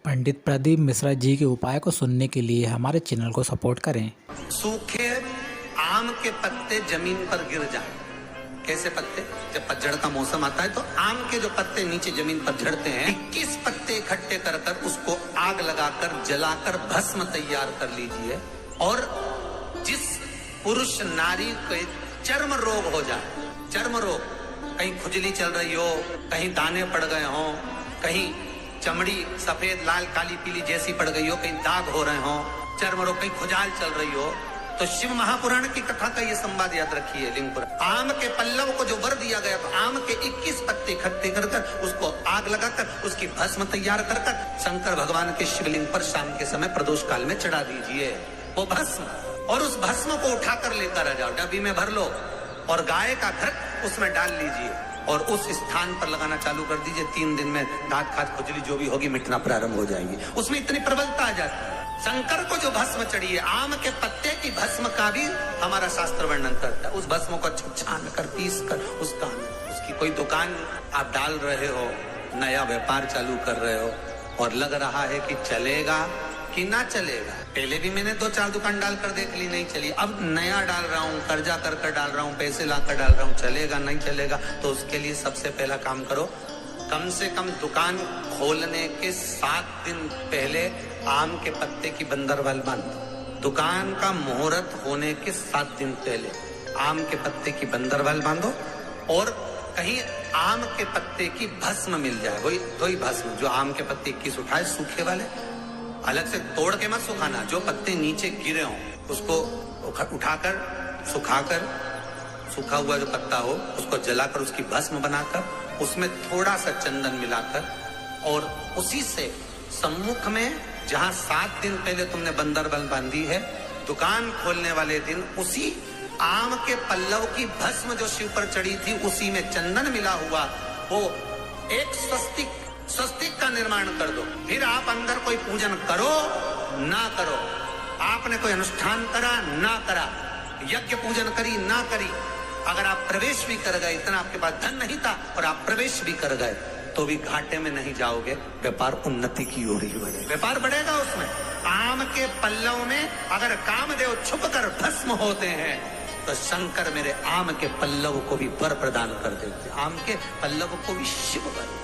पंडित प्रदीप मिश्रा जी के उपाय को सुनने के लिए हमारे चैनल को सपोर्ट करें। सूखे आम के पत्ते जमीन पर गिर जाएं। कैसे पत्ते? जब पतझड़ का मौसम आता है तो आम के जो पत्ते नीचे जमीन पर झड़ते हैं, 21 पत्ते इकट्ठे कर कर उसको आग लगाकर जलाकर भस्म तैयार कर लीजिए। और जिस पुरुष नारी को चर्म रोग हो जाए, चर्म रोग, कहीं खुजली चल रही हो, कहीं दाने पड़ गए हो, कहीं चमड़ी सफेद लाल काली पीली जैसी पड़ गई हो, कहीं दाग हो रहे हो, चर्म रोग, कहीं खुजाल चल रही हो, तो शिव महापुराण की कथा का ये संवाद याद रखिए। लिंगपुर आम के पल्लव को जो वर दिया गया, तो आम के 21 पत्ते इकट्ठे कर उसको आग लगाकर उसकी भस्म तैयार कर शंकर भगवान के शिवलिंग पर शाम के समय प्रदोष काल में चढ़ा दीजिए वो भस्म। और उस भस्म को उठाकर लेकर आ जाओ, डब्बी में भर लो और गाय का घृत उसमें डाल लीजिए और उस स्थान पर लगाना चालू कर दीजिए। 3 दिन में दांत खाज खुजली जो भी होगी मिटना प्रारंभ हो जाएगी। उसमें इतनी प्रबलता आ जाती है। शंकर को जो भस्म चढ़ी है, आम के पत्ते की भस्म का भी हमारा शास्त्र वर्णन करता है। उस भस्म को छान कर पीस कर उसकी कोई दुकान आप डाल रहे हो, नया व्यापार चालू कर रहे हो और लग रहा है कि चलेगा कि ना चलेगा। पहले भी मैंने 2-4 दुकान डालकर देख ली, नहीं चली। अब नया डाल रहा हूँ, कर्जा कर डाल रहा हूँ, पैसे लाकर डाल रहा हूँ, चलेगा नहीं चलेगा। तो उसके लिए सबसे पहला काम करो, कम से कम दुकान खोलने के 7 दिन पहले आम के पत्ते की बंदरवाल बांधो। दुकान का मुहूर्त होने के 7 दिन पहले आम के पत्ते की बंदरवाल बांधो और कहीं आम के पत्ते की भस्म मिल जाए, वही भस्म जो आम के पत्ते 21 उठाए सूखे वाले, अलग से तोड़ के मत सुखाना, जो पत्ते नीचे गिरे हों उसको उठाकर सुखाकर, सूखा हुआ जो पत्ता हो उसको जलाकर उसकी भस्म बनाकर उसमें थोड़ा सा चंदन मिलाकर और उसी से सम्मुख में जहां 7 दिन पहले तुमने बंदरबल बांधी है, दुकान खोलने वाले दिन उसी आम के पल्लव की भस्म जो शिव पर चढ़ी थी उसी में चंदन मिला हुआ वो एक स्वस्तिक का निर्माण कर दो। फिर आप अंदर कोई पूजन करो ना करो, आपने कोई अनुष्ठान करा ना करा, यज्ञ पूजन करी ना करी, अगर आप प्रवेश भी कर गए, इतना आपके पास धन नहीं था और आप प्रवेश भी कर गए तो भी घाटे में नहीं जाओगे, व्यापार उन्नति की ओर ही बढ़ेगा, व्यापार बढ़ेगा। उसमें आम के पल्लव में अगर कामदेव छुपकर भस्म होते हैं तो शंकर मेरे आम के पल्लव को भी वर प्रदान कर देते, आम के पल्लव को भी शिव वर देते।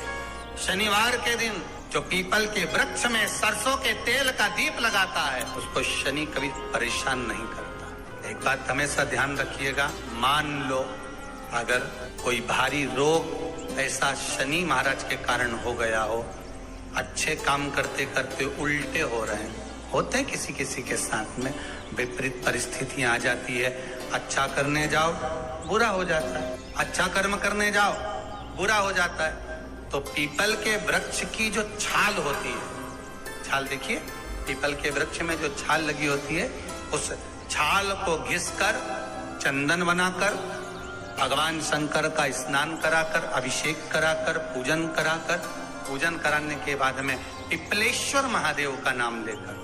शनिवार के दिन जो पीपल के वृक्ष में सरसों के तेल का दीप लगाता है उसको शनि कभी परेशान नहीं करता। एक बात हमेशा ध्यान रखिएगा, मान लो अगर कोई भारी रोग ऐसा शनि महाराज के कारण हो गया हो, अच्छे काम करते करते उल्टे हो रहे हैं, होते हैं किसी किसी के साथ में, विपरीत परिस्थितियां आ जाती है, अच्छा करने जाओ बुरा हो जाता है, अच्छा कर्म करने जाओ बुरा हो जाता है। तो पीपल के वृक्ष की जो छाल होती है, छाल देखिए, पीपल के वृक्ष में जो छाल लगी होती है, उस छाल को घिसकर चंदन बनाकर भगवान शंकर का स्नान कराकर, अभिषेक कराकर, पूजन कराने के बाद में पिपलेश्वर महादेव का नाम लेकर